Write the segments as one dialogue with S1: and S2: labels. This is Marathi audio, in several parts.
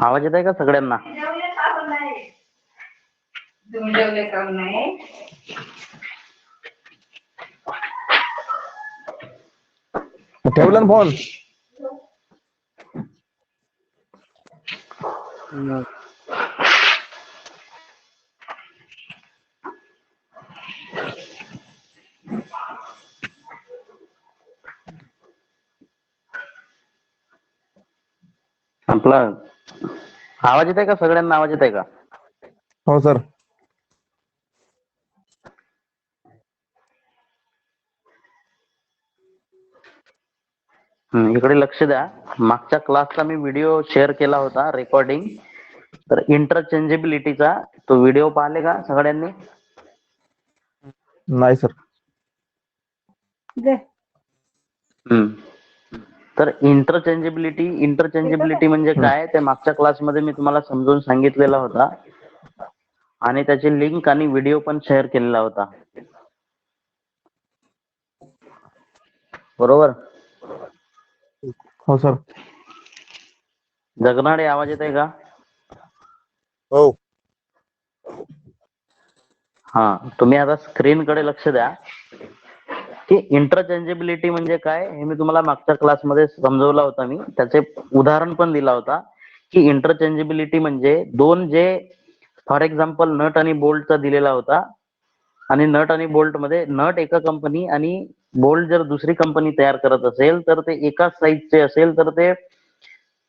S1: आवाज येत आहे का सगळ्यांना?
S2: तुम्ही जेवले का नाही?
S3: ठेवला ना फोन.
S1: आपला आवाज येत आहे का सगळ्यांना? आवाज येत आहे का?
S3: हो सर.
S1: इकडे लक्ष द्या. मागच्या क्लासचा मी व्हिडिओ शेअर केला होता रेकॉर्डिंग, तर इंटरचेंजेबिलिटीचा तो व्हिडिओ पाहिले का सगळ्यांनी?
S3: नाही सर.
S1: तर इंटरचेंजेबिलिटी म्हणजे काय ते मागच्या क्लासमध्ये मी तुम्हाला समजून सांगितलेला होता आणि त्याची लिंक आणि व्हिडिओ पण शेअर केलेला होता, बरोबर?
S3: हो सर.
S1: जगनाडे आवाज येत आहे का?
S3: हो.
S1: हा, तुम्ही आता स्क्रीनकडे लक्ष द्या की इंटरचेंजेबिलिटी म्हणजे काय हे मी तुम्हाला मागच्या क्लासमध्ये समजवला होता. मी त्याचे उदाहरण पण दिला होता की इंटरचेंजेबिलिटी म्हणजे दोन, जे फॉर एक्झाम्पल नट आणि बोल्टचा दिलेला होता आणि नट आणि बोल्ट मध्ये नट एका कंपनी आणि बोल्ट जर दुसरी कंपनी तयार करत असेल तर ते एकाच साईजचे असेल तर ते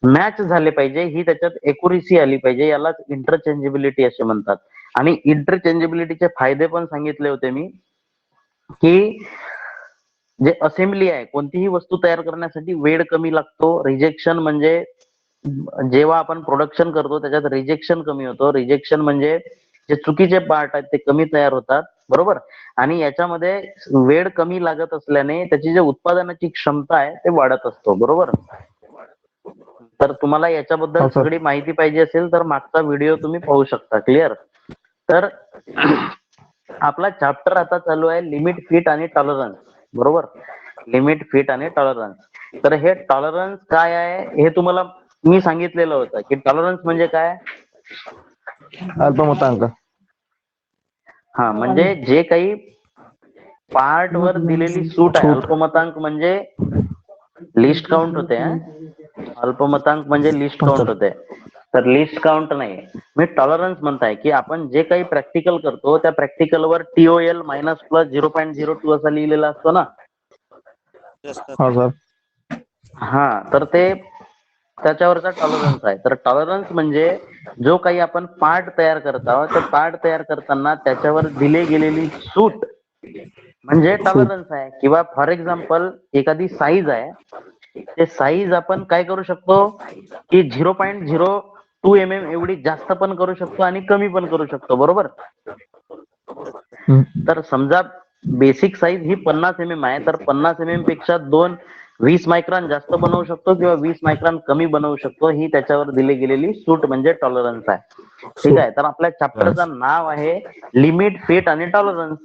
S1: मॅच झाले पाहिजे, ही त्याच्यात एक्युरेसी आली पाहिजे, यालाच इंटरचेंजेबिलिटी असे म्हणतात. आणि इंटरचेंजेबिलिटीचे फायदे पण सांगितले होते मी की जे असेंब्ली आहे, कोणतीही वस्तू तयार करण्यासाठी वेळ कमी लागतो. रिजेक्शन म्हणजे जेव्हा आपण प्रोडक्शन करतो त्याच्यात रिजेक्शन कमी होतो. रिजेक्शन म्हणजे जे चुकीचे पार्ट आहेत ते कमी तयार होतात, बरोबर? आणि याच्यामध्ये वेळ कमी लागत असल्याने त्याची जे उत्पादनाची क्षमता आहे ते वाढत असतो, बरोबर? तर तुम्हाला याच्याबद्दल
S3: हो सर.
S1: सगळी माहिती पाहिजे असेल तर मागचा व्हिडिओ तुम्ही पाहू शकता. क्लिअर? तर आपला चॅप्टर आता चालू आहे लिमिट, फिट आणि टॉलरन्स, बरोबर? लिमिट, फिट आणि टॉलरन्स. तर हे टॉलरन्स काय आहे हे तुम्हाला मी सांगितलेलं होतं की टॉलरन्स म्हणजे काय.
S3: अल्पमतांक.
S1: हा, म्हणजे जे काही पार्ट वर दिलेली सूट आहे. अल्पमतांक म्हणजे लिस्ट काउंट होते. अल्पमतांक म्हणजे लिस्ट
S3: हो
S1: काउंट
S3: सर.
S1: होते. तर लिस्ट काउंट नाही, मी टॉलरन्स म्हणताय की आपण जे काही प्रॅक्टिकल करतो त्या प्रॅक्टिकलवर TOL मायनस प्लस 0.02 असा लिहिलेला असतो ना.
S3: हो सर.
S1: हा, तर ते त्याच्यावरचा टॉलरन्स आहे. तर टॉलरन्स म्हणजे जो काही आपण पार्ट तयार करत आहोत, ते पार्ट तयार करताना त्याच्यावर दिली गेलेली सूट म्हणजे टॉलरन्स आहे. किंवा फॉर एक्झाम्पल एखादी साईज आहे, ते साईज आपण काय करू शकतो की 0.02 mm एवढी जास्त पण करू शकतो आणि कमी पण करू शकतो, बरोबर? तर समजा बेसिक साईज ही 50 mm आहे, तर 50 mm पेक्षा 20 मायक्रॉन जास्त बनवू शकतो किंवा 20 मायक्रॉन कमी बनवू शकतो. ही त्याच्यावर दिली गेलेली सूट म्हणजे टॉलरन्स आहे. ठीक आहे? तर आपल्या चॅप्टरचं नाव आहे लिमिट, फिट आणि टॉलरन्स.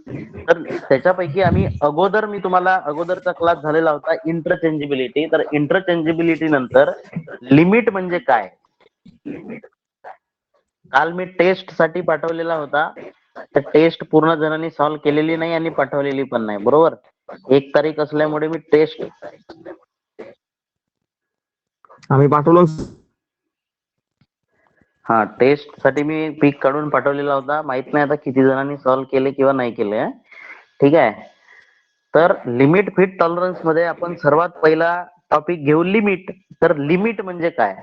S1: तर त्याच्यापैकी मी तुम्हाला अगोदरचा क्लास झालेला होता इंटरचेंजेबिलिटी. तर इंटरचेंजेबिलिटी नंतर लिमिट म्हणजे काय, काल मी टेस्ट साठी पाठवलेला होता. तर टेस्ट पूर्ण जणांनी सॉल्व्ह केलेली नाही आणि पाठवलेली पण नाही, बरोबर? 1 तारीख असल्यामुळे मी टेस्ट
S3: आम्ही पाठवलं.
S1: हा, टेस्ट साठी मी पीक काढून पाठवलेला होता. माहित नाही आता किती जणांनी सॉल्व्ह केले किंवा नाही केले. ठीक आहे? तर लिमिट, फिट, टॉलरन्स मध्ये आपण सर्वात पहिला टॉपिक घेऊ लिमिट. तर लिमिट म्हणजे काय?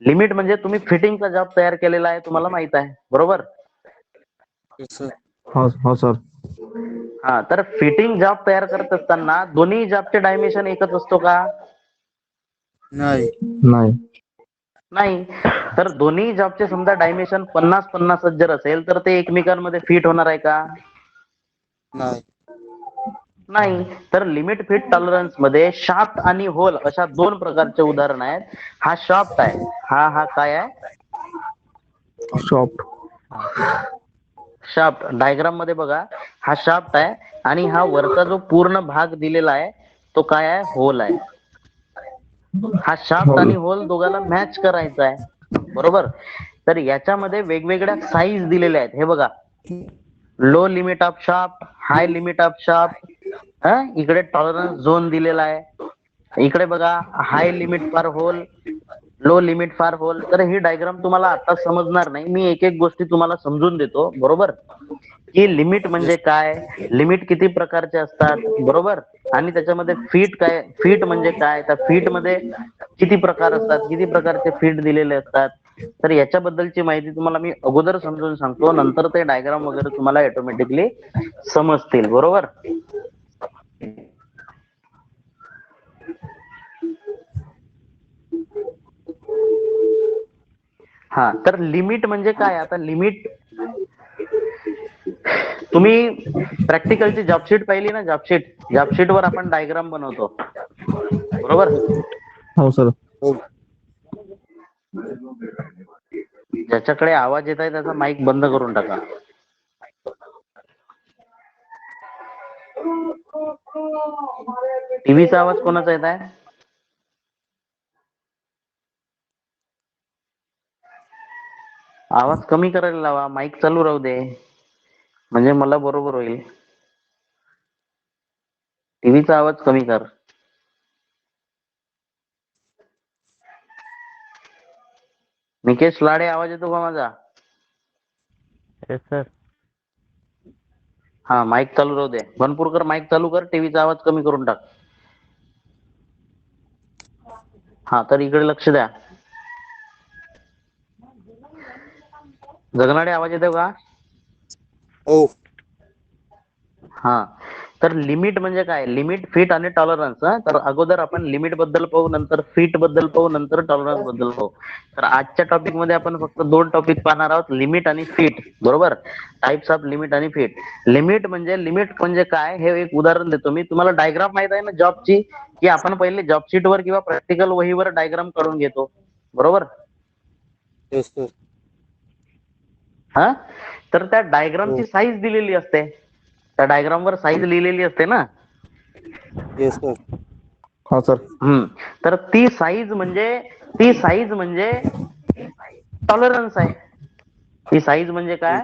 S1: लिमिट म्हणजे तुम्ही फिटिंगचा जॉब तयार केलेला आहे, तुम्हाला माहित आहे, बरोबर?
S3: हो सर.
S1: हा, तर फिटिंग जॉब तयार करत असताना दोन्ही जॉबचे डायमेन्शन एकच असतो का?
S3: नाही.
S1: नाही. तर दोन्ही जॉबचे समजा डायमेन्शन 50-50 जर असेल तर ते एकमेकांमध्ये फिट होणार आहे का? नाही. तर लिमिट, फिट, टॉलरन्स मध्ये शाफ्ट आणि होल अशा 2 प्रकारचे उदाहरण आहेत. हा शाफ्ट आहे, हा काय आहे?
S3: सॉफ्ट.
S1: शाफ्ट. डायग्राम मध्ये बघा, हा शाफ्ट आहे आणि हा वरचा जो पूर्ण भाग दिलेला आहे तो काय आहे? होल आहे. हा शाफ्ट आणि होल दोघाला मॅच करायचा आहे. बरोबर. तर याच्यामध्ये वेगवेगळ्या साईज दिलेल्या आहेत. हे बघा, low limit of shaft, high limit of shaft, इकडे टॉलरन्स झोन दिलेला आहे. इकडे बघा, high limit for hole, low limit for hole. तर ही डायग्राम तुम्हाला आता समजणार नाही, मी एक एक गोष्टी तुम्हाला समजून देतो. बरोबर, की लिमिट म्हणजे काय, लिमिट किती प्रकारचे असतात. बरोबर, आणि त्याच्यामध्ये फीट काय, फीट म्हणजे काय, त्या फीट मध्ये किती प्रकार असतात, किती प्रकारचे फीट दिलेले असतात. तर याच्याबद्दलची माहिती तुम्हाला मी अगोदर समजून सांगतो, नंतर ते डायग्राम वगैरे तुम्हाला ऑटोमॅटिकली समजतील. बरोबर. हा, तर लिमिट म्हणजे काय. आता लिमिट तुम्ही प्रॅक्टिकलची जॉबशीट पाहिली ना, जॉबशीट वर आपण डायग्राम बनवतो. बरोबर.
S3: हो सर.
S1: ज्याच्याकडे आवाज येत आहे त्याचा माईक बंद करून टाका. टीव्हीचा आवाज कोणाचा येत आहे. आवाज कमी करायला लावा, माईक चालू राहू दे, म्हणजे मला बरोबर होईल. टीव्हीचा आवाज कमी कर. निकेश लाडे, आवाज येतो का माझा.
S4: Yes sir.
S1: हा, माईक चालू राहू दे. बनपूरकर, माईक चालू कर, टीव्हीचा आवाज कमी करून टाक. हा, तर इकडे लक्ष द्या. जगनाडे, आवाज येतो का.
S3: हो.
S1: हा, तर लिमिट म्हणजे काय, लिमिट, फीट आणि टॉलरन्स. तर अगोदर आपण लिमिट बद्दल पाहू, नंतर फीट बद्दल पाहू, नंतर टॉलरन्स बद्दल पाहू. तर आजच्या टॉपिक मध्ये आपण फक्त दोन टॉपिक पाहणार आहोत, लिमिट आणि फीट. बरोबर, टाइप्स ऑफ लिमिट आणि फीट. लिमिट म्हणजे काय, हे एक उदाहरण देतो मी तुम्हाला. डायग्राम माहित आहे ना जॉबची, की आपण पहिले जॉबशीट वर किंवा प्रॅक्टिकल वहीवर डायग्राम काढून घेतो. बरोबर.
S3: Yes sir.
S1: हा, तर त्या डायग्रामची साईज दिलेली असते, त्या डायग्राम वर साईज लिहिलेली असते ना.
S3: Yes sir. हा सर.
S1: तर ती साईज म्हणजे टॉलरन्स आहे. ती साईज म्हणजे काय,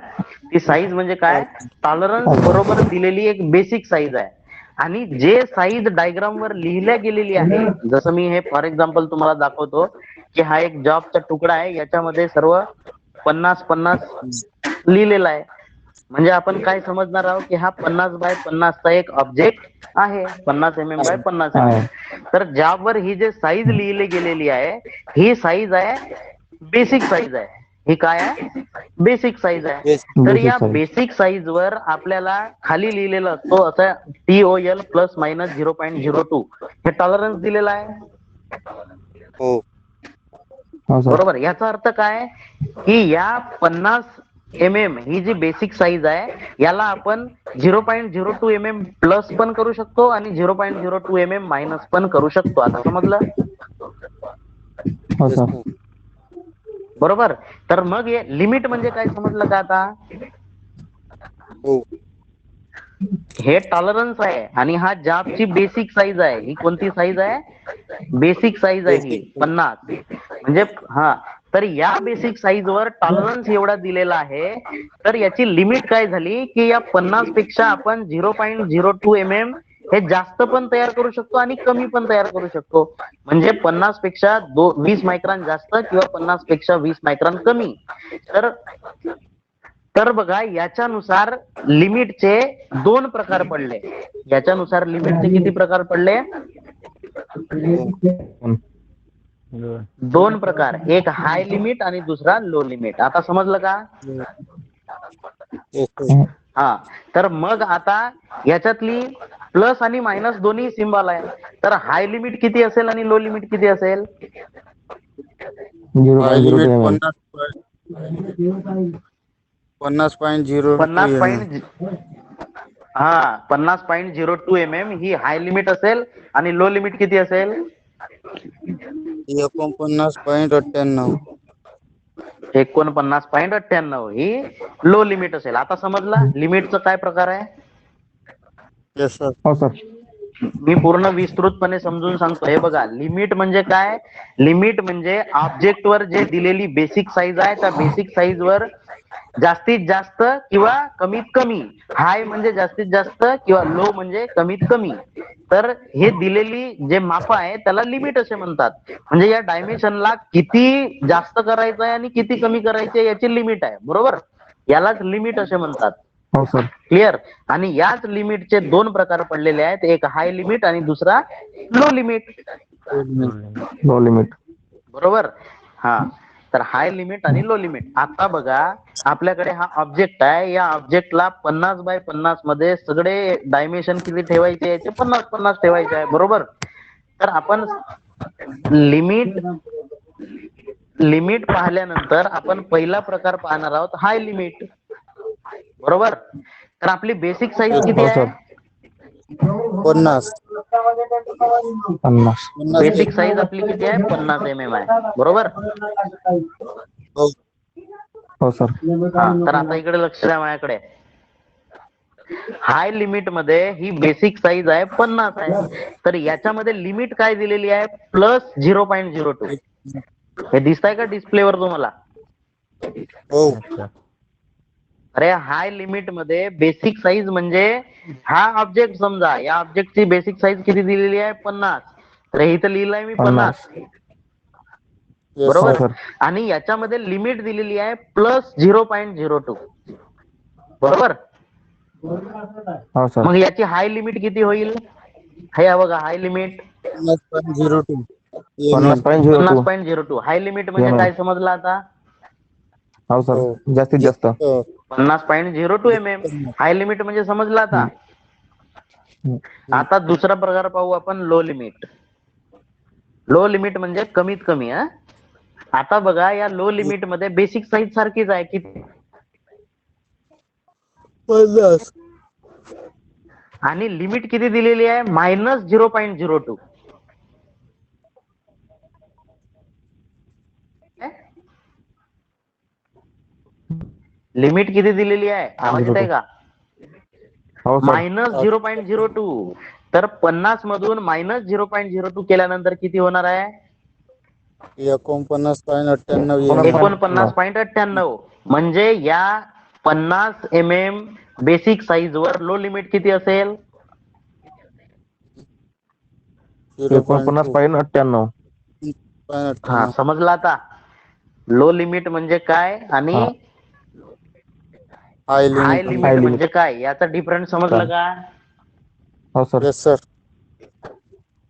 S1: ती साईज म्हणजे काय, टॉलरन्स बरोबर दिलेली एक बेसिक साईज आहे. आणि जे साईज डायग्राम वर लिहिल्या गेलेली आहे, जसं मी हे फॉर एक्झाम्पल तुम्हाला दाखवतो, की हा एक जॉबचा तुकडा आहे, याच्यामध्ये सर्व 50-50 लिहिलेला आहे. म्हणजे आपण काय समजणार आहोत, की हा 50x50 चा एक ऑब्जेक्ट आहे, 50 mm x 50 mm. तर ज्यावर ही जे साईज लिहिली गेलेली आहे, ही साईज आहे, बेसिक साईज आहे. ही काय आहे, बेसिक साईज आहे. तर या बेसिक साईज वर आपल्याला खाली लिहिलेलं असतो असं TOL ±0.02 हे टॉलरन्स दिलेलं आहे.
S3: हो.
S1: बरोबर. याचा अर्थ काय, की या 50 mm ही जी बेसिक साईज आहे, याला आपण 0.02 mm प्लस पण करू शकतो आणि 0.02 mm मायनस पण करू शकतो. आता समजलं. बरोबर. तर मग हे लिमिट म्हणजे काय समजलं का आता.
S3: हो.
S1: हे टॉलरन्स आहे आणि हा जॉबची बेसिक साईज आहे. ही कोणती साईज आहे, बेसिक साईज आहे ही 50. म्हणजे हा, तर या बेसिक साईज वर टॉलरन्स एवढा दिलेला आहे. तर याची लिमिट काय झाली, की या 50 पेक्षा आपण 0.02 mm हे जास्त पण तयार करू शकतो आणि कमी पण तयार करू शकतो. म्हणजे 50 पेक्षा 20 मायक्रॉन जास्त किंवा 50 पेक्षा 20 मायक्रॉन कमी. तर बघा, याच्यानुसार लिमिटचे दोन प्रकार पडले. याच्यानुसार लिमिटचे किती प्रकार पडले, दोन प्रकार. एक हाय लिमिट आणि दुसरा लो लिमिट. आता समजलं का. हा, तर मग आता याच्यातली प्लस आणि मायनस दोन्ही सिम्बॉल आहे. तर हाय लिमिट किती असेल आणि लो लिमिट किती असेल.
S3: 50.02
S1: 50.02 mm ही हाय लिमिट असेल आणि लो लिमिट किती असेल,
S3: 49.98.
S1: 49.98 ही लो लिमिट असेल. आता समजला लिमिटचा काय प्रकार आहे.
S3: Yes sir. हो सर.
S1: मी पूर्ण विस्तृतपणे समजून सांगतो. हे बघा, लिमिट म्हणजे काय? लिमिट म्हणजे ऑब्जेक्ट वर जे दिलेली बेसिक साईज आहे त्या बेसिक साईज वर जास्तीत जास्त किंवा कमीत कमी, हाय म्हणजे जास्तीत जास्त किंवा लो म्हणजे कमीत कमी, तर हे दिलेली जे माप आहे त्याला लिमिट असे म्हणतात. म्हणजे या डायमेन्शनला किती जास्त करायचं आहे आणि किती कमी करायचे याची लिमिट आहे, बरोबर? यालाच लिमिट असे म्हणतात.
S4: हो सर.
S1: क्लिअर? आणि याच लिमिटचे दोन प्रकार पडलेले आहेत, एक हाय लिमिट आणि दुसरा लो लिमिट,
S4: नो लिमिट.
S1: बरोबर? हा, तर हाय लिमिट आणि लो लिमिट. आता बघा, आपल्याकडे हा ऑब्जेक्ट आहे, या ऑब्जेक्टला 50x50 मध्ये सगळे डायमेन्शन किती ठेवायचे, याचे 50-50 ठेवायचे आहे, बरोबर? तर आपण लिमिट लिमिट पाहिल्यानंतर आपण पहिला प्रकार पाहणार आहोत, हाय लिमिट, बरोबर? तर आपली बेसिक साईज किती
S4: हो
S1: आहे?
S4: सर.
S3: 50.
S4: 50.
S3: 50
S1: बेसिक साईज आपली किती आहे? 50 mm आहे, बरोबर?
S3: हो.
S4: हो सर.
S1: हा, तर आता इकडे लक्ष द्या माझ्याकडे. हाय लिमिट मध्ये ही बेसिक साईज आहे 50 आहे, तर याच्यामध्ये लिमिट काय दिलेली आहे? प्लस 0.02. हे दिसतंय का डिस्प्लेवर तुम्हाला?
S3: हो.
S4: अच्छा.
S1: अरे, हाय लिमिट मध्ये बेसिक साईज म्हणजे हा ऑब्जेक्ट, समजा या ऑब्जेक्टची बेसिक साईज किती दिलेली आहे? 50. तर इथं लिहिलंय मी 50,
S4: 50.
S3: येस
S1: बरोबर?
S3: सर.
S4: सर.
S1: आणि याच्यामध्ये लिमिट दिलेली आहे प्लस 0.02, बरोबर?
S4: हो सर.
S1: मग याची हाय लिमिट किती होईल? हे बघा, हाय लिमिट
S3: 50.02 mm.
S4: 50.02
S1: 50.02. हाय लिमिट म्हणजे
S4: mm.
S1: काय समजलं आता?
S4: हो सर.
S3: हो.
S4: जास्तीत जास्त.
S1: 50.02 mm. हाय लिमिट म्हणजे समजलं आता?
S4: हम्म.
S1: आता दुसरा प्रकार पाहू आपण, लो लिमिट. लो लिमिट म्हणजे कमीत कमी. आता बघा, या लो लिमिट मध्ये बेसिक साईज सारखीच आहे, किती?
S3: 50.
S1: आणि लिमिट किती दिलेली आहे? -0.02. लिमिट किती दिलेली आहे? आवाज येत आहे का?
S4: हो सर.
S1: -0.02. तर 50 मधून -0.02 केल्यानंतर किती होणार आहे?
S3: 49.98 mm.
S1: 49.98. म्हणजे या 50 mm बेसिक साईज वर लो लिमिट किती असेल?
S3: 0.2.
S4: 49.98.
S1: हा,
S3: 98.
S1: समजलं आता? लो लिमिट म्हणजे काय आणि
S4: हा.
S3: हाय
S1: हाय
S3: लिमिट.
S1: लिमिट
S4: हाय लिमिट
S1: म्हणजे काय, याचा डिफरन्स समजलं
S4: काय?
S1: का?
S4: हो सर.
S3: Yes sir.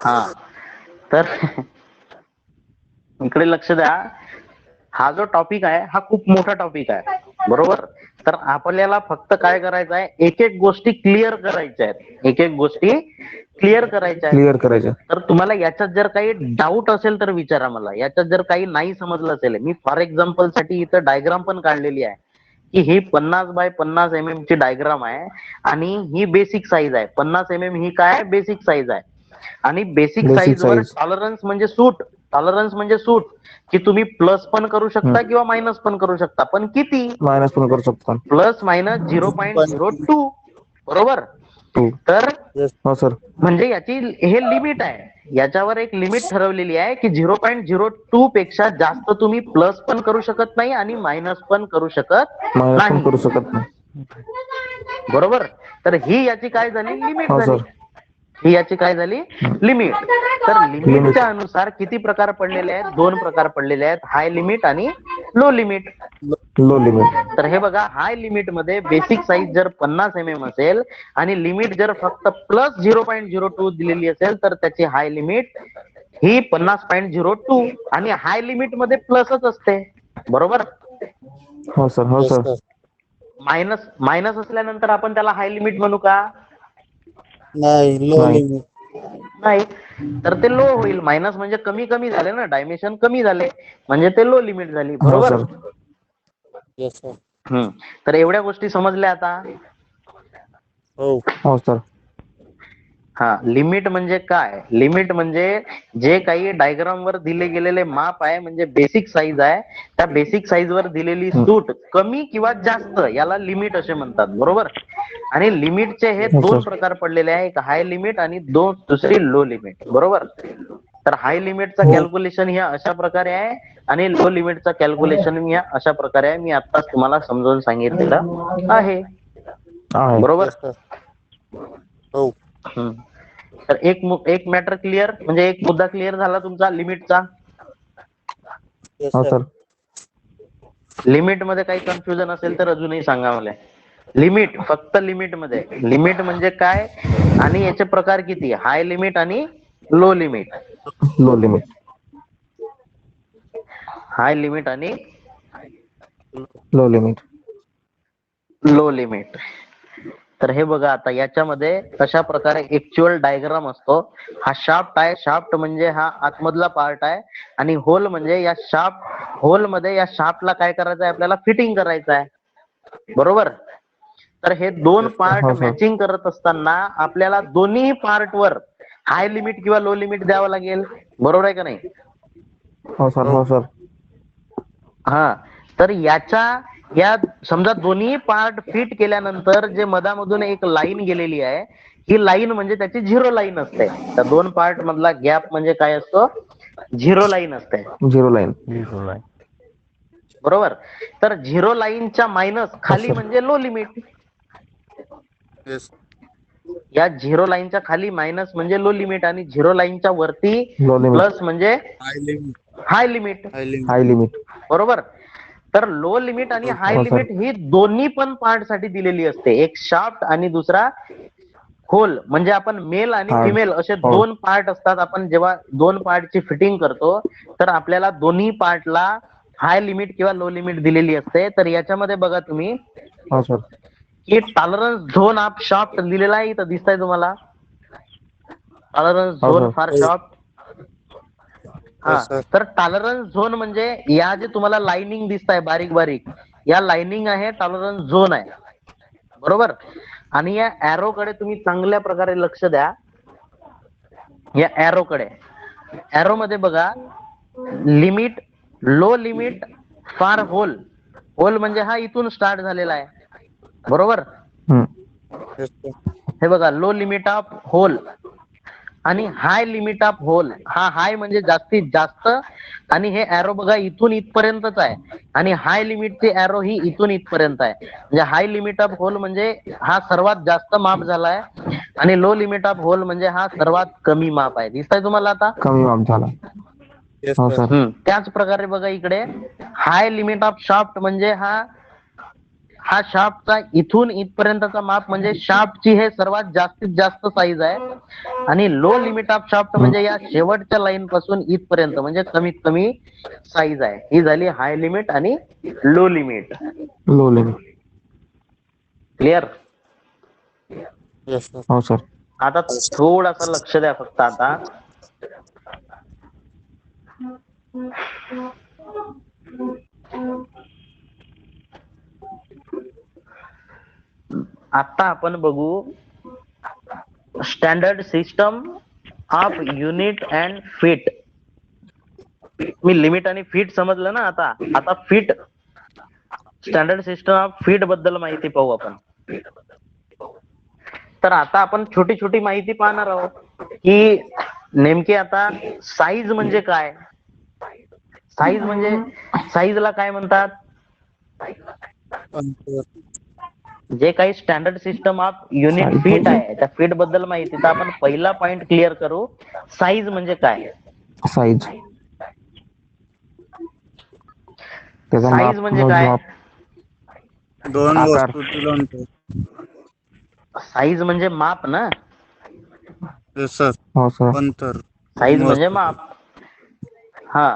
S1: हा, तर इकडे लक्ष द्या. हा जो टॉपिक आहे हा खूप मोठा टॉपिक आहे, बरोबर? तर आपल्याला फक्त काय करायचं आहे, एक एक गोष्टी क्लिअर करायच्या आहेत, एक एक गोष्टी क्लिअर करायच्या आहेत.
S4: क्लिअर करायचं.
S1: तर तुम्हाला याच्यात जर काही डाऊट असेल तर विचारा मला. याच्यात जर काही नाही समजलं असेल, मी फॉर एक्झाम्पल साठी इथं डायग्राम पण काढलेली आहे की ही 50x50 mm ची डायग्राम आहे आणि ही बेसिक साईज आहे. 50 mm ही काय? बेसिक साईज आहे. आणि बेसिक
S4: बेसिक
S1: साईज वर
S4: साईज.
S1: टॉलरन्स म्हणजे सूट, टॉलरन्स म्हणजे सूट, की तुम्ही प्लस पण करू शकता किंवा मायनस पण करू शकता, पण किती?
S4: मायनस पण करू शकतो.
S1: प्लस मायनस 0.02, बरोबर?
S4: 2.
S1: तर
S3: येस.
S4: हो सर.
S1: म्हणजे याची हे लिमिट आहे. याच्यावर एक लिमिट ठरवलेली आहे की 0.02 पेक्षा जास्त तुम्ही प्लस पण करू शकत नाही आणि मायनस पण करू शकत
S4: मायनस पण
S1: नाही,
S4: करू शकत नाही.
S1: बरोबर? तर ही याची काय झाली? लिमिट
S4: हो
S1: झाली.
S4: सर.
S1: ही याची काय झाली? लिमिट. तर
S4: लिमिट.
S1: लिमिटच्या अनुसार किती प्रकार पडलेले आहेत? 2 प्रकार पडलेले आहेत, हाय लिमिट आणि लो लिमिट.
S4: Low limit.
S1: तर हे बघा, हाय लिमिट मध्ये बेसिक साईज जर 50 mm असेल आणि लिमिट जर फक्त प्लस 0.02 दिलेली असेल तर त्याची हाय लिमिट ही 50.02 आणि हाय लिमिट मध्ये प्लसच असते, बरोबर?
S4: हो सर. हो
S3: yes
S4: sir.
S3: Sir.
S1: Minus minus असल्यानंतर आपण त्याला हाय लिमिट म्हणू का?
S3: नाही, लो
S4: नाही.
S3: लिमिट.
S1: नाही. तर ते लो होईल. मायनस म्हणजे कमी कमी झाले ना, डायमेन्शन कमी झाले, म्हणजे ते लो लिमिट झाली,
S4: हो
S1: बरोबर?
S4: सर.
S3: Yes sir.
S1: तर एवढ्या गोष्टी समजल्या आता?
S3: हो.
S4: हो सर.
S1: हा, लिमिट म्हणजे काय? लिमिट म्हणजे जे काही डायग्राम वर दिले गेलेले माप आहे, म्हणजे बेसिक साईज आहे, त्या बेसिक साईज वर दिलेली सूट कमी किंवा जास्त याला लिमिट असे म्हणतात, बरोबर? आणि लिमिटचे हे
S4: हो
S1: दोन
S4: सर.
S1: प्रकार पडलेले आहे, एक हाय लिमिट आणि दुसरी लो लिमिट, बरोबर? तर हाय लिमिटचा
S4: हो.
S1: कॅल्क्युलेशन ह्या अशा प्रकारे आहे आणि लो लिमिटचा कॅल्क्युलेशन ह्या अशा प्रकारे आहे. मी आता तुम्हाला समजावून सांगितलेलं आहे,
S4: आहे.
S1: बरोबर?
S3: Yes sir. हो.
S1: हम्म. तर एक मॅटर क्लिअर, म्हणजे एक मुद्दा क्लिअर झाला तुमचा लिमिटचा.
S3: येस
S4: हो
S3: सर.
S4: सर.
S1: लिमिट मध्ये काही कन्फ्युजन असेल तर अजूनही सांगा मला. लिमिट, फक्त लिमिट मध्ये, लिमिट म्हणजे काय आणि याचे प्रकार किती? हाय लिमिट आणि low limit.
S4: Low limit.
S1: High limit आणि
S4: लो लिमिट.
S1: Low limit. तर हे बघा, आता याच्यामध्ये कशा प्रकारे ऍक्च्युअल डायग्राम असतो. हा शाफ्ट आहे, शाफ्ट म्हणजे हा आतमधला पार्ट आहे, आणि होल म्हणजे या होल मध्ये या शाफ्टला काय करायचं आहे आपल्याला? फिटिंग करायचं आहे, बरोबर? तर हे दोन पार्ट
S4: हो सर.
S1: मॅचिंग करत असताना आपल्याला दोन्ही पार्ट वर हाय लिमिट किंवा लो लिमिट द्यावं लागेल, बरोबर आहे का नाही?
S4: हो सर. हो सर.
S1: हा, तर या समजा दोन्ही पार्ट फिट केल्यानंतर जे मधामधून एक लाईन गेलेली आहे, ही लाईन म्हणजे त्याची झिरो लाईन असते. त्या दोन पार्ट मधला गॅप म्हणजे काय असतो? झिरो लाईन असते,
S4: झिरो लाईन.
S1: बरोबर? तर झिरो लाईनच्या मायनस खाली
S4: सर.
S1: म्हणजे लो लिमिट.
S3: येस.
S1: या झिरो लाईनच्या खाली मायनस म्हणजे लो लिमिट, आणि झिरो लाईनच्या वरती
S4: लो लिमिट.
S1: प्लस म्हणजे
S3: हाय limit.
S1: High limit,
S3: high limit.
S4: High limit.
S1: बरोबर? तर लो लिमिट आणि हाय
S4: हो सर.
S1: लिमिट ही दोन्ही पण पार्ट साठी दिलेली असते. एक शाफ्ट आणि दुसरा होल. म्हणजे आपण मेल आणि
S4: हा.
S1: फिमेल असे
S4: हो.
S1: दोन पार्ट असतात. आपण जेव्हा दोन पार्टची फिटिंग करतो तर आपल्याला दोन्ही पार्टला हाय लिमिट किंवा लो लिमिट दिलेली असते. तर याच्यामध्ये बघा तुम्ही
S4: हो सर.
S1: की टॉलरन्स झोन ऑफ शाफ्ट लिहिलेला आहे, इथं दिसतंय तुम्हाला? टॉलरन्स
S4: हो
S1: झोन
S4: सर.
S1: फॉर
S3: हो.
S1: शाफ्ट. हा,
S3: येस सर.
S1: तर टॉलरन्स झोन म्हणजे या जे तुम्हाला लाइनिंग दिसत आहे बारीक बारीक, या लाइनिंग आहे, टॉलरन्स झोन आहे, बरोबर? आणि या एरो कडे तुम्ही चांगल्या प्रकारे लक्ष द्या. या एरो कडे, एरो मध्ये बघा, limit, low limit for hole. Hole म्हणजे हा इथून स्टार्ट झालेला आहे, बरोबर?
S4: हम्म.
S3: Yes sir.
S1: हे बघा, लो लिमिट ऑफ होल आणि हाय लिमिट ऑफ होल. हा हाय म्हणजे जास्तीत जास्त, आणि हे एरो बघा इथून इथपर्यंतच आहे, आणि हाय लिमिटची एरो ही इथून इथपर्यंत आहे. म्हणजे हाय लिमिट ऑफ होल म्हणजे हा सर्वात जास्त माप झालाय, आणि लो लिमिट ऑफ होल म्हणजे हा सर्वात कमी माप आहे. दिसतंय तुम्हाला आता?
S4: कमी माप झाला.
S3: येस
S4: हो
S3: सर.
S4: सर.
S1: त्याच प्रकारे बघा इकडे, हाय लिमिट ऑफ शाफ्ट म्हणजे हा शाफ्टचा इथून इथपर्यंतचा माप, म्हणजे शाफ्टची हे सर्वात जास्तीत जास्त साईज आहे, आणि लो लिमिट ऑफ शाफ्ट म्हणजे या शेवटच्या लाईन पासून इथपर्यंत म्हणजे कमीत कमी साईज आहे. ही झाली हाय लिमिट आणि low limit.
S4: Low limit.
S1: Clear?
S3: Yes sir.
S4: हो सर.
S1: आता थोडासा लक्ष द्या फक्त आता. आता आपण बघू standard system of unit and fit. Me limit आणि फिट समजलं ना. आता fit, standard system of fit बद्दल माहिती पाहू आपण. तर आता आपण छोटी छोटी माहिती पाहणार आहोत की नेमके आता साईज म्हणजे काय. साईज म्हणजे, साईजला काय म्हणतात?
S3: अंतर.
S1: जे काही standard system of unit
S4: size
S1: feet
S4: म्हणजे
S1: आहे, त्या फीट बद्दल माहिती. तर आपण पहिला पॉइंट क्लिअर करू, साईज म्हणजे काय.
S4: साईज, त्याचा
S1: साईज
S4: माप,
S1: म्हणजे काय?
S4: मोजमाप,
S3: दोन
S4: आकार.
S3: वस्तूतील अंतर.
S1: साईज म्हणजे माप ना.
S3: Yes sir.
S4: हो सर.
S3: अंतर
S1: साईज
S3: दोन
S1: म्हणजे
S3: वस्तूतील.
S1: माप. हा,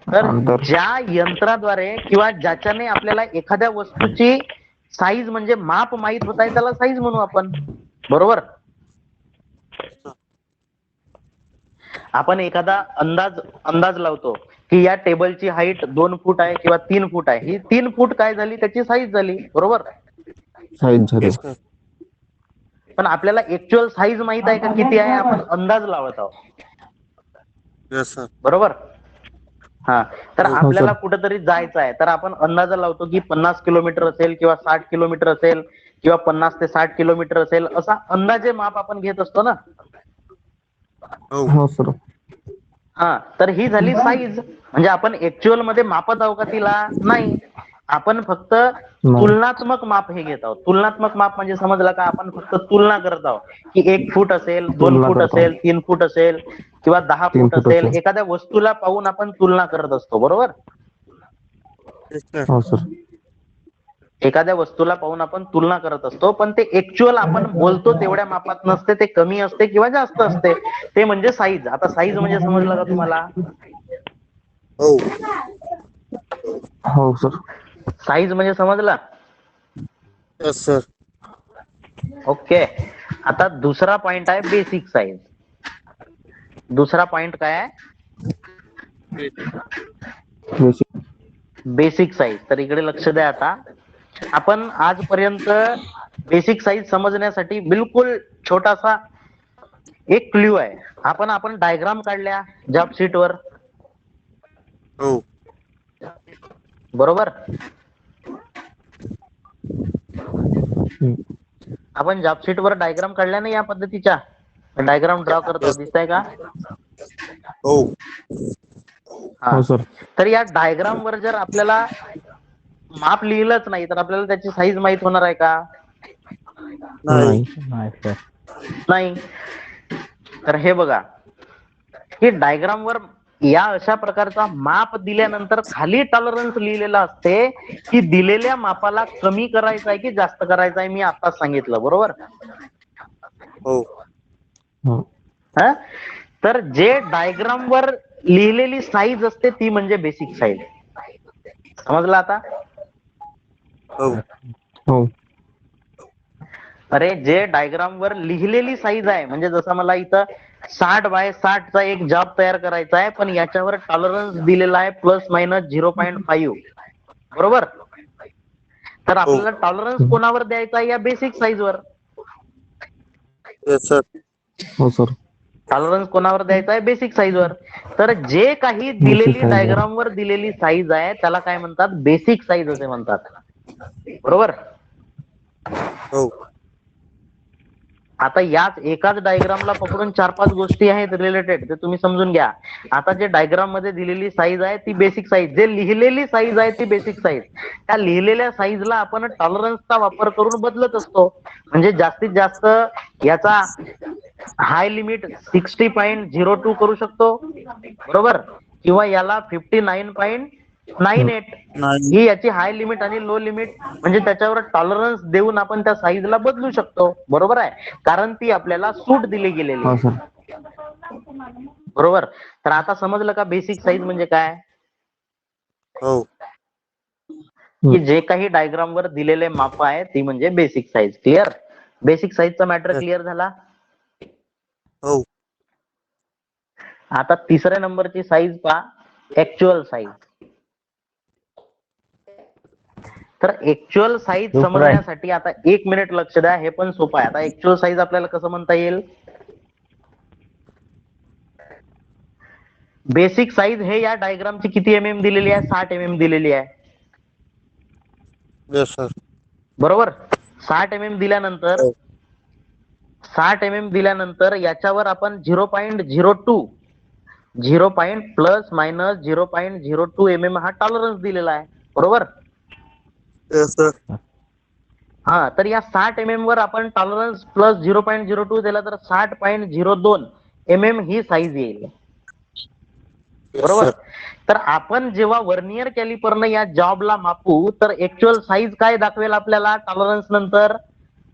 S1: तर
S4: अंतर.
S1: ज्या यंत्राद्वारे किंवा ज्याच्याने आपल्याला एखाद्या वस्तूची साईज म्हणजे माप माहित होत आहे त्याला साईज म्हणू आपण, बरोबर? आपण एखादा अंदाज लावतो की या टेबलची हाईट 2 फूट आहे किंवा 3 फूट आहे. ही 3 फूट काय झाली, त्याची साईज झाली, बरोबर?
S4: साईज झाली.
S3: Yes sir.
S1: पण आपल्याला ऍक्च्युअल साईज माहित आहे का किती आहे, आपण अंदाज लावत आहोत.
S3: Yes, sir.
S1: बरोबर. हा, तर
S3: हो,
S1: आपल्याला
S4: सर.
S1: कुठेतरी जायचं आहे, तर आपण अंदाजा लावतो की 50 किलोमीटर असेल किंवा 60 किलोमीटर असेल किंवा 50 ते 60 किलोमीटर असेल, असा अंदाजे माप आपण घेत असतो ना.
S3: हो,
S4: हो सर.
S1: हा, तर ही झाली साईज. म्हणजे आपण ऍक्च्युअल मध्ये मापत आहोत का तिला? नाही. आपण फक्त
S4: नाही.
S1: तुलनात्मक माप हे घेत आहोत. तुलनात्मक माप म्हणजे समजलं का, आपण फक्त तुलना करत आहोत की 1 फूट असेल, 2
S4: तुलना
S1: फूट
S4: करतो.
S1: असेल, 3 फूट असेल किंवा 10
S4: 3
S1: फूट
S4: फूट
S1: असेल.
S4: असेल.
S1: एखाद्या वस्तूला पाहून आपण तुलना करत असतो. बरोबर.
S3: yes, sir.
S4: हो सर.
S1: एखाद्या वस्तूला पाहून आपण तुलना करत असतो, पण ते ऍक्च्युअल आपण बोलतो तेवढ्या मापात नसते, ते कमी असते किंवा जास्त असते. ते म्हणजे साईज. आता साईज म्हणजे समजलं का तुम्हाला?
S3: हो,
S4: हो सर.
S1: साईज म्हणजे समजला?
S3: yes, sir.
S1: ओके. आता दुसरा पॉइंट आहे बेसिक साईज. दुसरा पॉइंट काय आहे?
S4: बेसिक.
S1: Basic size. तर इकडे लक्ष द्या. आता आपण आजपर्यंत बेसिक साईज समजण्यासाठी बिलकुल छोटासा एक क्ल्यू आहे. आपण डायग्राम काढल्या जॉब शीट वर.
S3: हो,
S1: बरोबर.
S4: हम्म.
S1: आपण जॉब शीट वर डायग्राम काढल्या ना या पद्धतीच्या. डायग्राम ड्रॉ करतो,
S3: yes,
S1: दिसतंय का?
S3: हो,
S1: हा,
S4: हो सर.
S1: तर या डायग्राम वर जर आपल्याला माप लिहिलंच नाही तर आपल्याला त्याची साईज माहित होणार आहे का?
S3: नाही.
S4: नाही सर.
S1: नाही. तर हे बघा, की डायग्राम वर या अशा प्रकारचा माप दिल्यानंतर खाली टॉलरन्स लिहिलेला असते की दिलेल्या मापाला कमी करायचं आहे की जास्त करायचं आहे. मी आताच सांगितलं. बरोबर.
S3: हो,
S4: हो.
S1: हा, तर जे डायग्राम वर लिहिलेली साईज असते ती म्हणजे बेसिक साईज. समजलं आता?
S3: हो,
S4: हो.
S1: अरे, जे डायग्राम वर लिहिलेली साईज आहे, म्हणजे जसं मला इथं 60 बाय 60 चा एक जॉब तयार करायचा आहे, पण याच्यावर टॉलरन्स दिलेला आहे ±0.5. बरोबर. तर
S3: हो,
S1: आपल्याला टॉलरन्स कोणावर द्यायचा आहे? या बेसिक साईज वर.
S3: yes, sir.
S4: हो सर.
S1: टॉलरन्स कोणावर द्यायचा आहे? बेसिक साईज वर. तर जे काही
S4: बेसिक
S1: दिलेली
S4: साईज वर.
S1: डायग्राम वर दिलेली साईज आहे त्याला काय म्हणतात? बेसिक साईज असे म्हणतात. बरोबर.
S3: हो,
S1: आता याच एकाच डायग्रामला पकडून 4-5 गोष्टी आहेत रिलेटेड, ते तुम्ही समजून घ्या. आता जे डायग्राम मध्ये दिलेली साईज आहे ती बेसिक साईज, जे लिहिलेली साईज आहे ती बेसिक साईज. त्या लिहिलेल्या साईजला आपण टॉलरन्सचा वापर करून बदलत असतो. म्हणजे जास्तीत जास्त याचा हाय लिमिट 60.02 करू शकतो. बरोबर. किंवा याला 59.98.
S3: नाही.
S1: ही याची हाय लिमिट आणि लो लिमिट, म्हणजे त्याच्यावर टॉलरन्स देऊन आपण त्या साईजला बदलू शकतो. बरोबर आहे, कारण ती आपल्याला सूट दिली गेलेली
S4: हो
S1: आहे.
S4: सर.
S1: बरोबर. तर आता समजलं का बेसिक साईज म्हणजे काय?
S3: हो,
S1: की जे काही डायग्राम वर दिलेले माप आहे ती म्हणजे बेसिक साईज. क्लिअर? बेसिक साईजचा मॅटर
S3: yes,
S1: क्लिअर झाला.
S3: हो,
S1: आता तिसऱ्या नंबरची साईज पहा, ऍक्च्युअल साईज. तर ऍक्च्युअल साईज समजण्यासाठी आता 1 मिनिट लक्ष द्या. हे पण सोपं आहे. आता ऍक्च्युअल साईज आपल्याला कसं म्हणता येईल? बेसिक साईज हे या डायग्रामची किती mm दिलेली आहे? 60 mm दिलेली आहे.
S3: yes, sir.
S1: बरोबर. 60 mm दिल्यानंतर
S3: हो,
S1: 60 mm दिल्यानंतर याच्यावर आपण 0.02 0.±0.02 mm हा टॉलरन्स दिलेला आहे. बरोबर.
S3: yes, sir.
S1: हा, तर या 60 mm वर आपण टॉलरन्स प्लस 0.02 दिला तर 60.02 mm ही साईज येईल.
S3: yes,
S1: बरोबर.
S3: sir.
S1: तर आपण जेव्हा वर्नियर कॅलिपरनं या जॉबला मापू तर ऍक्च्युअल साईज काय दाखवेल आपल्याला टॉलरन्स नंतर?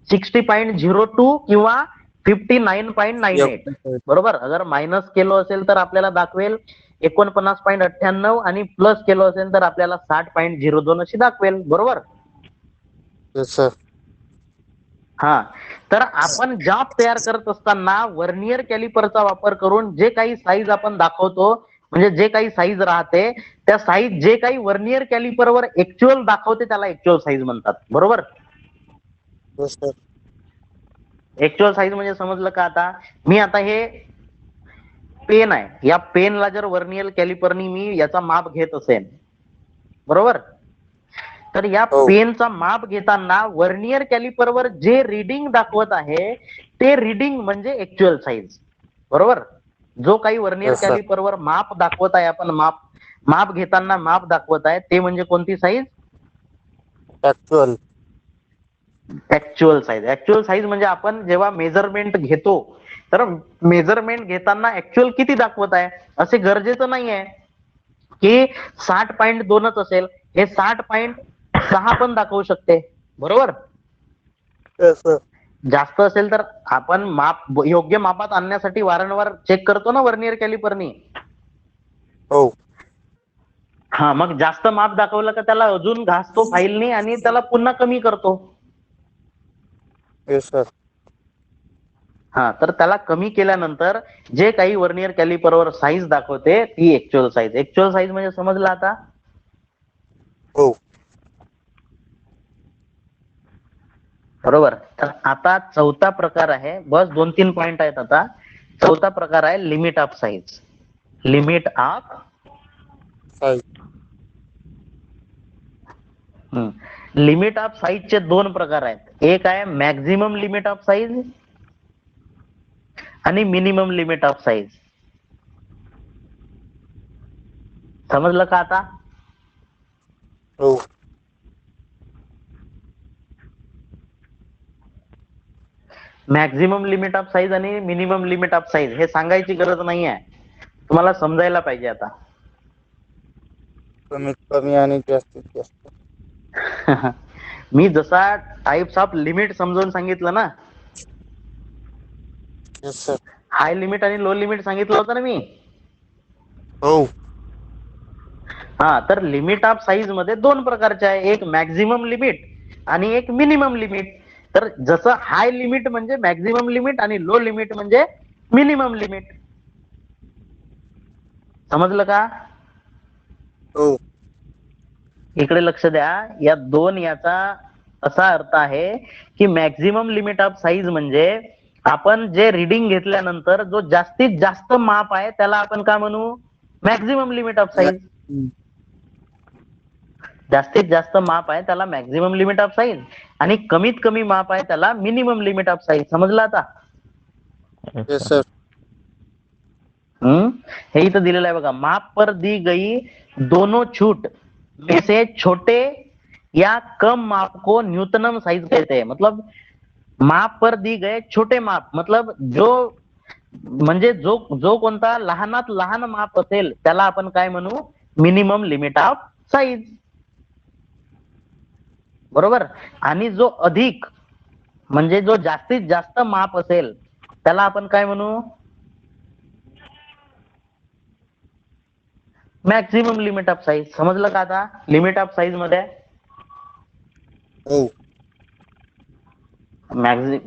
S1: 60.02 किंवा 59.98.
S3: Yeah.
S1: बरोबर. अगर मायनस केलो असेल तर आपल्याला दाखवेल 49.98 आणि प्लस केलो असेल तर आपल्याला 60.02 अशी दाखवेल. बरोबर.
S3: yes, sir.
S1: हा, तर आपण जॉब तयार करत असताना वर्नियर कॅलिपरचा वापर करून जे काही साईज आपण दाखवतो, म्हणजे जे काही साईज राहते त्या साईज जे काही वर्नियर कॅलिपरवर ऍक्च्युअल दाखवते त्याला ऍक्च्युअल साईज म्हणतात. बरोबर.
S3: yes, sir.
S1: ऍक्च्युअल साईज म्हणजे समजलं का आता? मी आता हे पेन आहे, या पेनला जर वर्नियर कॅलिपरनी मी याचा माप घेत असेल, बरोबर, तर या
S3: हो
S1: पेनचा माप घेताना वर्नियर कॅलिपरवर जे रीडिंग दाखवत आहे ते रीडिंग म्हणजे ऍक्च्युअल साईज, बरोबर. जो काही वर्नियर
S3: येस सर
S1: कॅलिपरवर माप दाखवत आहे, आपण माप माप घेताना माप दाखवत आहे, ते म्हणजे कोणती size?
S3: Actual
S1: actual size. Actual size म्हणजे आपण जेव्हा मेजरमेंट घेतो, तर मेजरमेंट घेताना ऍक्च्युअल किती दाखवत आहे असे गरजेचं नाही आहे की 60.2च असेल, हे 60.6 पण दाखवू शकते, बरोबर.
S3: येस सर
S1: जास्त असेल तर आपण माप योग्य मापात आणण्यासाठी वारंवार चेक करतो ना वर्नियर कॅलिपरनी.
S3: हो
S1: हा, मग जास्त माप दाखवलं का त्याला अजून घासतो फाईलनी आणि त्याला पुन्हा कमी करतो.
S3: येस सर
S1: हा, तर त्याला कमी केल्यानंतर जे काही वर्नियर कॅलिपरवर साईज दाखवते ती ऍक्च्युअल साईज. ऍक्च्युअल साईज म्हणजे समजलं आता?
S3: हो
S1: बरोबर. तर आता चौथा प्रकार आहे, बस 2-3 पॉइंट आहेत आता. चौथा प्रकार आहे limit of size. Limit of
S3: size
S1: limit of साईजचे दोन प्रकार आहेत. एक आहे मॅक्झिमम लिमिट ऑफ साईज आणि मिनिमम लिमिट ऑफ साईज. समजलं का आता?
S3: हो
S1: मॅक्झिमम लिमिट ऑफ साईज आणि मिनिमम लिमिट ऑफ साईज हे सांगायची गरज नाही आहे, तुम्हाला समजायला पाहिजे आता.
S3: कमीत कमी आणि जास्तीत जास्त
S1: मी जसा टाइप्स ऑफ लिमिट समजावून सांगितलं ना,
S3: येस सर
S1: हाय लिमिट आणि लो लिमिट सांगितलं होतं ना मी.
S3: हो
S1: हा, तर लिमिट ऑफ साईज मध्ये दोन प्रकारचे आहे, एक मॅक्झिमम लिमिट आणि एक मिनिमम लिमिट. तर जसं हाय लिमिट म्हणजे मॅक्झिमम लिमिट आणि लो लिमिट म्हणजे मिनिमम लिमिट. समजलं का?
S3: हो
S1: इकडे लक्ष द्या, या दोन याचा असा अर्थ आहे की मॅक्झिमम लिमिट ऑफ साईज म्हणजे आपण जे रिडिंग घेतल्यानंतर जो जास्तीत जास्त माप आहे त्याला आपण काय म्हणू? Maximum limit of size. जास्तीत जास्त माप आहे त्याला मॅक्झिमम लिमिट ऑफ साईज आणि कमीत कमी माप आहे त्याला मिनिमम लिमिट ऑफ साईज. समजलं आता?
S3: येस सर
S1: हे इथं दिलेलं आहे बघा, माप पर दी गई दोनों छूट में से छोटे या कम माप को न्यूनतम साइज कहते हैं. मतलब माप पर दी गए छोटे माप, मतलब जो म्हणजे जो जो कोणता लहानात लहान माप असेल त्याला आपण काय म्हणू? मिनिमम लिमिट ऑफ साईज, बरोबर. आणि जो अधिक म्हणजे जो जास्तीत जास्त माप असेल त्याला आपण काय म्हणू? Maximum limit of size. समजलं का आता? लिमिट ऑफ साईज मध्ये
S3: हो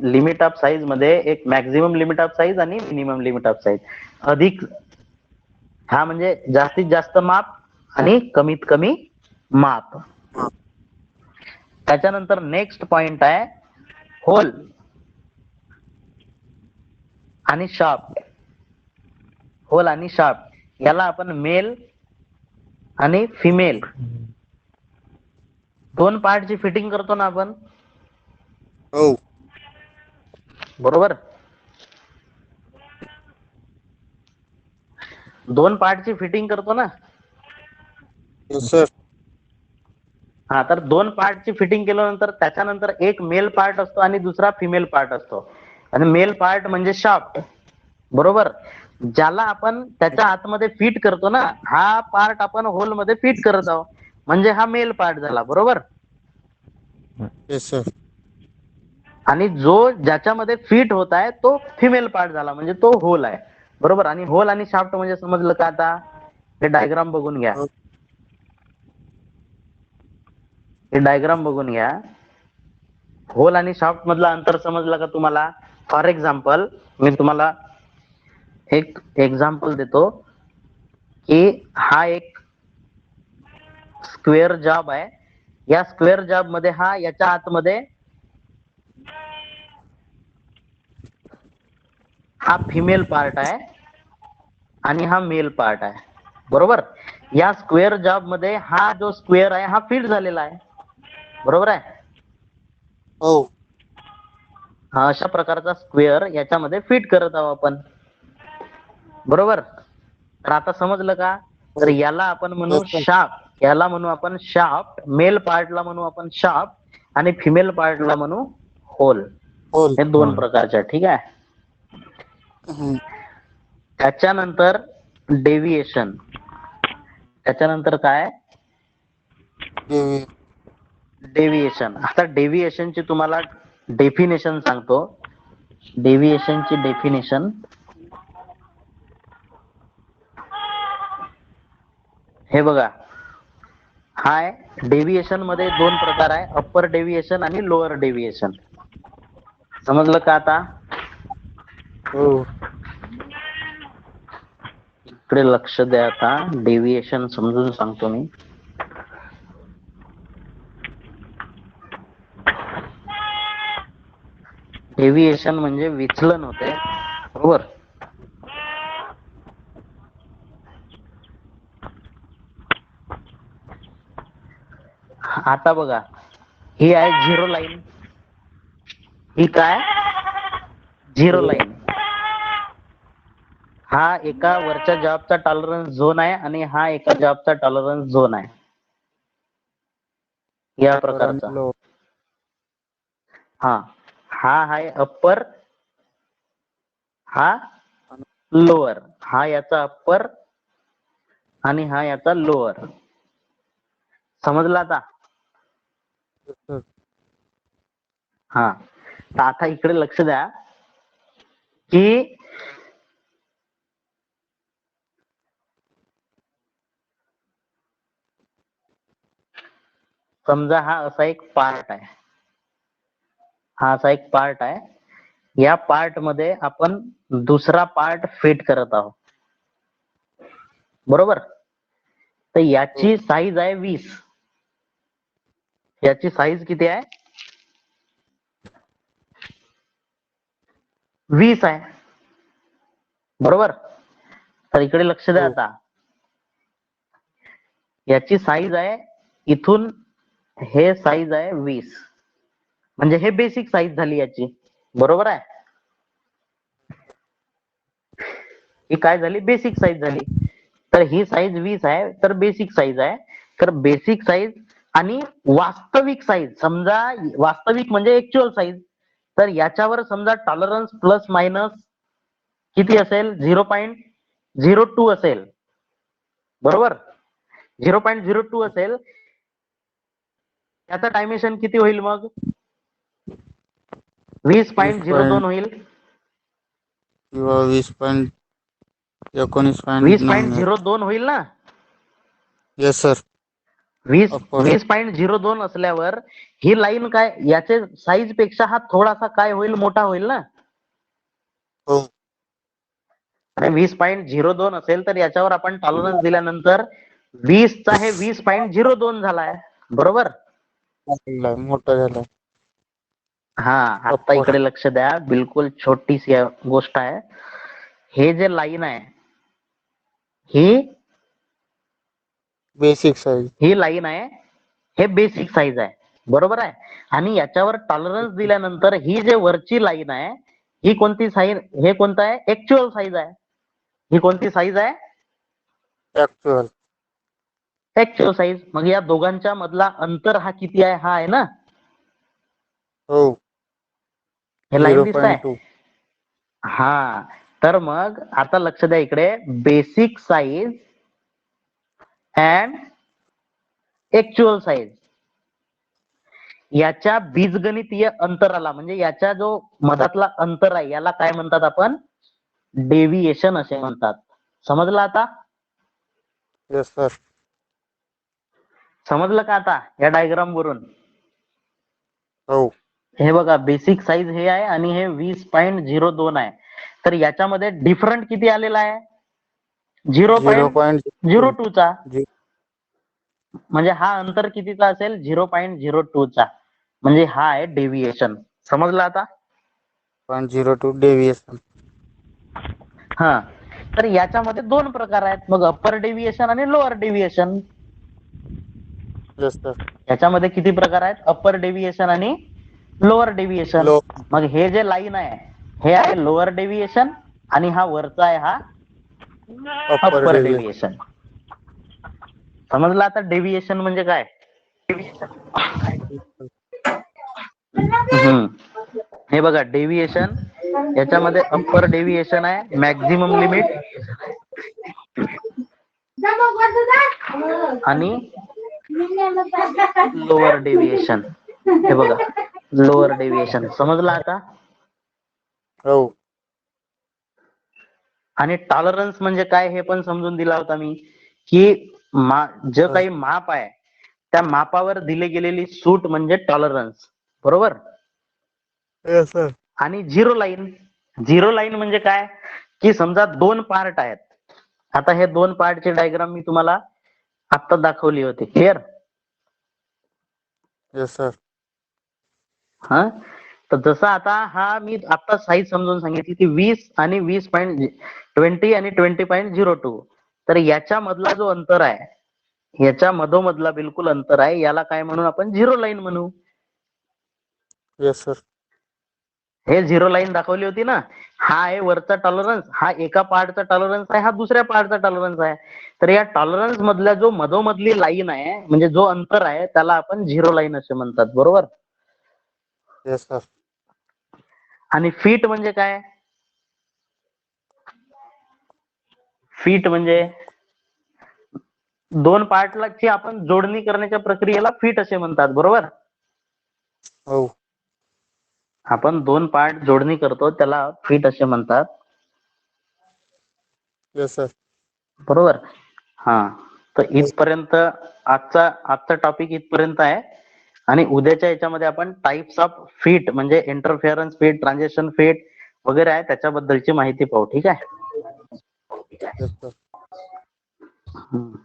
S1: लिमिट ऑफ साईज मध्ये एक मॅक्झिमम लिमिट ऑफ साईज आणि मिनिमम लिमिट ऑफ साईज. अधिक हा म्हणजे जास्तीत जास्त माप आणि कमीत कमी माप. त्याच्यानंतर नेक्स्ट पॉइंट आहे होल आणि शार्प. होल आणि शार्प याला आपण मेल आणि फिमेल दोन पार्टची फिटिंग करतो ना आपण,
S3: हो
S1: बरोबर. दोन पार्टची फिटिंग करतो ना.
S3: येस सर
S1: हा, तर दोन पार्टची फिटिंग केल्यानंतर त्याच्यानंतर एक मेल पार्ट असतो आणि दुसरा फिमेल पार्ट असतो. आणि मेल पार्ट म्हणजे शाफ्ट, बरोबर. ज्याला आपण त्याच्या आतमध्ये फिट करतो ना, हा पार्ट आपण होल मध्ये फिट करत आहोत, म्हणजे हा मेल पार्ट झाला, बरोबर.
S3: येस सर
S1: आणि जो ज्याच्यामध्ये फिट होत आहे तो फिमेल पार्ट झाला, म्हणजे तो होल आहे, बरोबर. आणि होल आणि शाफ्ट म्हणजे समजलं का आता? हे डायग्राम बघून घ्या. हे डायग्राम बघून घ्या. होल आणि शाफ्ट मधला अंतर समजला का तुम्हाला? फॉर एक्झाम्पल मी तुम्हाला एक एक्झाम्पल देतो की हा एक स्क्वेअर जॉब आहे. या स्क्वेअर जॉब मध्ये हा याच्या आतमध्ये हा फिमेल पार्ट आहे आणि हा मेल पार्ट आहे, बरोबर. या स्क्वेअर जॉब मध्ये हा जो स्क्वेअर आहे हा फिट झालेला आहे, बरोबर आहे.
S3: हो.
S1: हा अशा प्रकारचा स्क्वेअर याच्यामध्ये फिट करत आहोत आपण, बरोबर. तर आता समजलं का? तर
S3: हो.
S1: याला आपण म्हणू
S3: Yes, sir.
S1: शाफ्ट, याला म्हणू आपण शाफ्ट, मेल पार्टला म्हणू आपण शाफ्ट आणि फिमेल पार्टला म्हणू होल.
S3: होल.
S1: हे दोन
S4: होल.
S1: प्रकारचे, ठीक आहे.
S3: हम्म.
S1: त्याच्यानंतर डेव्हिएशन. त्याच्यानंतर काय?
S3: देवी.
S1: डेव्हिएशन. आता डेव्हिएशनची तुम्हाला डेफिनेशन सांगतो. डेव्हिएशनची डेफिनेशन हे बघा. हाय, डेव्हिएशन मध्ये दोन प्रकार आहे, अप्पर डेव्हिएशन आणि लोअर डेव्हिएशन. समजलं का आता?
S3: हो.
S1: इकडे लक्ष द्या. आता डेव्हिएशन समजून सांगतो मी. डेव्हिएशन म्हणजे विचलन होते, बरोबर. आता बघा, ही आहे झिरो लाईन. ही काय? Zero line. हा एका वरच्या जॉबचा टॉलरन्स झोन आहे आणि हा एका जॉबचा टॉलरन्स झोन आहे, या प्रकारचा.
S3: लो.
S1: हा हा आहे अप्पर, हा लोअर. हा याचा अप्पर आणि हा याचा लोअर. समजलं आता?
S3: Yes, sir.
S1: हा. तर आता इकडे लक्ष द्या की समजा हा असा एक पार्ट आहे, हा असा एक पार्ट आहे. या पार्ट मध्ये आपण दुसरा पार्ट फिट करत आहोत, बरोबर. तर याची साईज आहे 20. याची साईज किती आहे? 20 आहे, बरोबर. तर इकडे लक्ष द्या.
S3: हो.
S1: आता याची साईज आहे, इथून हे साईज आहे 20, म्हणजे हे बेसिक साईज झाली याची, बरोबर आहे. ही काय झाली? बेसिक साईज झाली. तर ही साईज 20 आहे, तर बेसिक साईज आहे. तर बेसिक साईज आणि वास्तविक साईज, समजा वास्तविक म्हणजे ऍक्च्युअल साईज, तर याच्यावर समजा टॉलरन्स प्लस मायनस किती असेल? 0.02 असेल, बरोबर. 0.02 असेल. त्याचा डायमेन्शन किती होईल मग? 20.02 होईल.
S3: किंवा 20.19.
S1: 20.02 होईल ना?
S3: Yes sir.
S1: 20.02 असल्यावर ही लाईन काय, याचे साईज पेक्षा हा थोडासा काय होईल? मोठा होईल ना.
S3: हो.
S1: आणि 20.02 असेल तर याच्यावर आपण टॉलरन्स दिल्यानंतर 20 चा हे 20.02 झालाय, बरोबर.
S3: मोठा झाला.
S1: हा. आता इकडे लक्ष द्या, बिलकुल छोटीशी गोष्ट आहे. हे जे लाईन आहे, ही
S3: बेसिक साईज.
S1: ही लाईन आहे, हे बेसिक साईज आहे, बरोबर आहे. आणि याच्यावर टॉलरन्स दिल्यानंतर ही जे वरची लाईन आहे, ही कोणती साईज? हे कोणतं आहे? ऍक्च्युअल साईज आहे. ही कोणती साईज आहे?
S3: ऍक्च्युअल.
S1: Actual size. मग या दोघांच्या मधला अंतर हा किती आहे? हा आहे ना.
S3: हो.
S1: हे लाईन दिसत आहे.
S3: 0.2.
S1: हा. तर मग आता लक्ष द्या इकडे, basic size and actual size याच्या बीजगणितीय अंतराला, म्हणजे याच्या जो मधातला अंतर आहे, याला काय म्हणतात आपण? डेव्हिएशन असे म्हणतात. समजलं आता?
S3: Yes sir.
S1: समजलं का आता या डायग्राम वरून?
S3: हो.
S1: हे बघा, बेसिक साईज हे आहे आणि हे 20.02 आहे. तर याच्यामध्ये डिफरंट किती आलेला आहे? 0.02 चा. म्हणजे हा अंतर कितीचा असेल? 0.02 चा. म्हणजे हा आहे डेव्हिएशन. समजलं आता?
S3: 0.02 डेव्हिएशन.
S1: हा, तर याच्यामध्ये दोन प्रकार आहेत, मग अप्पर डेव्हिएशन आणि लोअर डेव्हिएशन.
S3: Yes sir.
S1: याच्यामध्ये किती प्रकार आहेत? अप्पर डेव्हिएशन आणि लोअर डेव्हिएशन.
S3: लो
S1: मग हे जे लाईन आहे हे आहे लोअर डेव्हिएशन आणि हा वरचा आहे हा
S3: अप्पर
S1: अप्पर
S3: डेव्हिएशन.
S1: डेव्हिएशन. समजलं आता डेव्हिएशन म्हणजे काय? हम्म. हे बघा डेव्हिएशन, याच्यामध्ये अप्पर डेव्हिएशन आहे मॅक्झिमम लिमिट आणि लोअर डेव्हिएशन. हे बघा लोअर डेव्हिएशन. समजलं आता?
S3: हो.
S1: आणि टॉलरन्स म्हणजे काय हे पण समजून दिला होता मी, की जे काही माप आहे त्या मापावर दिली गेलेली सूट म्हणजे टॉलरन्स, बरोबर.
S3: Yes sir.
S1: आणि झिरो लाईन, झिरो लाईन म्हणजे काय, की समजा दोन पार्ट आहेत. आता हे दोन पार्टचे डायग्राम मी तुम्हाला आत्ता दाखवली होती, क्लिअर.
S3: Yes sir.
S1: हा, तर जसं आता हा मी आता साईज समजून सांगितली की 20 आणि 20.20 आणि 20.02. तर याच्या मधला जो अंतर आहे, याच्या मधोमधला बिलकुल अंतर आहे, याला काय म्हणून आपण झिरो लाईन म्हणू.
S3: Yes sir.
S1: हे झिरो लाईन दाखवली होती ना, हा आहे वरचा टॉलरन्स, हा एका पार्टचा टॉलरन्स आहे, हा दुसऱ्या पार्टचा टॉलरन्स आहे. तर या टॉलरन्स मधल्या जो मधोमधली लाईन आहे म्हणजे जो अंतर आहे त्याला आपण झिरो लाईन असे म्हणतात, बरोबर.
S3: Yes sir.
S1: आणि फीट म्हणजे काय? फीट म्हणजे दोन पार्टला ची आपण जोडणी करण्याच्या प्रक्रियेला फीट असे म्हणतात, बरोबर.
S3: हो.
S1: आपण दोन पार्ट जोडणी करतो त्याला फीट असे म्हणतात,
S3: येस सर.
S1: बरोबर. हा, तर इथपर्यंत आजचा टॉपिक इथपर्यंत आहे. आणि उद्याच्या याच्यामध्ये आपण टाइप्स ऑफ फीट म्हणजे इंटरफेरन्स फीट, ट्रान्झिशन फीट वगैरे आहे त्याच्याबद्दलची माहिती पाहू, ठीक आहे.
S3: Yes sir.
S1: हम्म.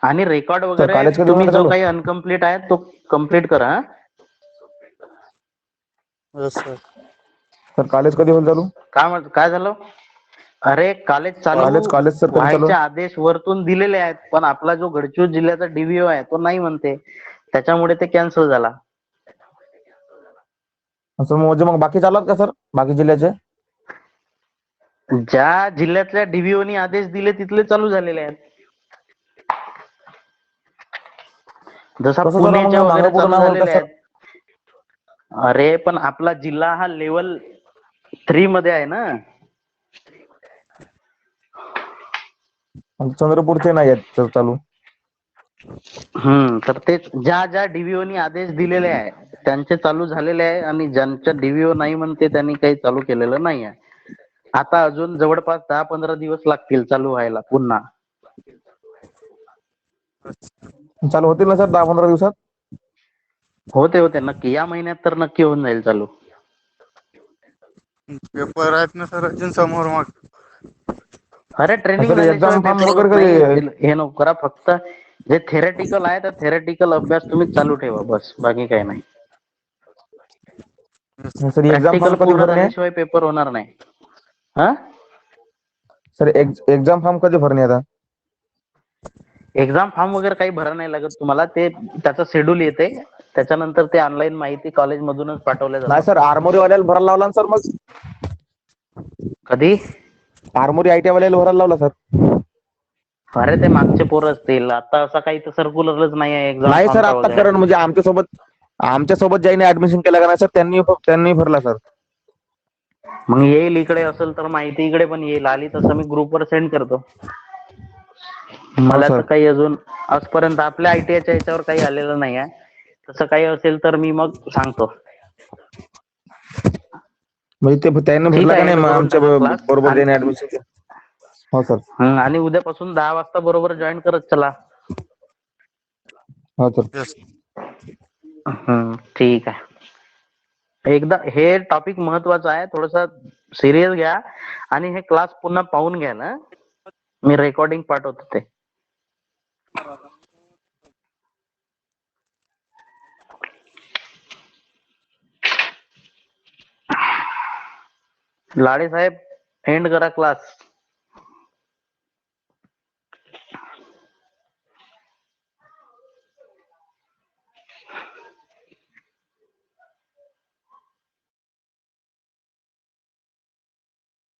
S1: आणि रेकॉर्ड
S4: तर
S1: वगैरे
S4: कॉलेज कधी
S1: तुम्ही
S4: होणार
S1: जो
S4: चालू?
S1: काही अनकम्प्लीट आहे तो कम्प्लीट करा.
S3: Yes sir.
S4: तर कॉलेज कधी होईल चालू?
S1: काय झालं? अरे कॉलेज चालू
S4: कॉलेज सर कधी चालू
S1: व्हायचे
S4: आहे?
S1: आदेश वरतून दिलेले आहेत, पण आपला जो गडचिरोली जिल्ह्याचा डीव्हीओ आहे तो नाही म्हणते, त्याच्यामुळे ते कॅन्सल झाला.
S4: असं म्हणजे मग बाकी चालत का सर, बाकी जिल्ह्याचे?
S1: ज्या जिल्ह्यातल्या डीव्हीओनी आदेश दिले तिथले चालू झालेले आहेत. जसा
S4: कसं सर मग
S1: पुण्याच्या
S4: मागं
S1: वगैरे
S4: पुढं
S1: चालू
S4: नाही होत का
S1: झालेले
S4: सर?
S1: आहेत. अरे पण आपला जिल्हा हा लेवल 3 मध्ये आहे ना.
S4: चंद्रपूरचे नाही आहेत सर चालू.
S1: तर ते ज्या डीव्हीओनी आदेश दिलेले आहे त्यांचे चालू झालेले आहे, आणि ज्यांच्या डीव्हीओ नाही म्हणते त्यांनी काही चालू केलेलं नाही आहे. आता अजून जवळपास 10-15 दिवस लागतील चालू व्हायला पुन्हा.
S4: चालू होतील ना सर 10-15 दिवसात?
S1: होते नक्की, या महिन्यात तर नक्की होऊन जाईल चालू.
S3: पेपर आहेत ना सर अजून समोर मग.
S1: अरे ट्रेनिंग
S4: सर
S1: झाल्याशिवाय
S4: एक्झाम फॉर्म
S1: पेपर
S4: वगैरे
S1: होत नाही.
S4: कधी?
S1: हे नको करा, फक्त जे थेरेटिकल आहे त्या थेरेटिकल अभ्यास तुम्ही चालू ठेवा बस, बाकी काही नाही.
S4: सर एक्झाम
S1: प्रॅक्टिकल
S4: फॉर्म कधी
S1: पूर्ण
S4: भरणे?
S1: झाल्याशिवाय पेपर होणार नाही. हा,
S4: सर एक्झाम फॉर्म कधी भरणे आता?
S1: एक्झाम फॉर्म वगैरे काही भरा नाही लागत तुम्हाला, ते त्याचं शेड्यूल येते त्याच्यानंतर ते ऑनलाईन माहिती कॉलेजमधूनच पाठवल्या
S4: नाही
S1: जातात.
S4: सर, आरमोरी वाल्याला भरायला लावला ना सर मग.
S1: कधी?
S4: आरमोरी ITI वाल्याला भरायला लावला सर.
S1: अरे ते मागचे पोर असतील, आता असा काही तर सर्क्युलरच नाही आहे एक्झाम
S4: नाही सर
S1: फॉर्मचा
S4: आता
S1: वगैरे.
S4: करण म्हणजे आमच्यासोबत ज्यांनी ऍडमिशन केलं का नाही सर त्यांनी भरला सर.
S1: मग येईल इकडे असेल तर माहिती इकडे पण येईल, आली तसं मी ग्रुपवर सेंड करतो.
S4: हो
S1: मला
S4: सर.
S1: तर काही अजून आजपर्यंत आपल्या ITIच्या याच्यावर काही आलेलं नाही आहे. तसं काही असेल तर मी मग सांगतो.
S4: म्हणजे ते त्याने
S1: ठीक
S4: भरला का
S1: आहे,
S4: नाही
S1: एंड
S4: मग
S1: करून
S4: आमच्या
S1: टाका क्लास.
S4: बरोबर ज्याने ऍडमिशन केलं? हो सर.
S1: आणि उद्यापासून 10 वाजता बरोबर जॉईन करत चला.
S4: हो सर.
S3: येस.
S1: ठीक आहे. एकदा हे टॉपिक महत्वाचं आहे, थोडस सिरियस घ्या आणि हे क्लास पुन्हा पाहून घ्या ना, मी रेकॉर्डिंग पाठवतो ते. लाडे साहेब एंड करा क्लास.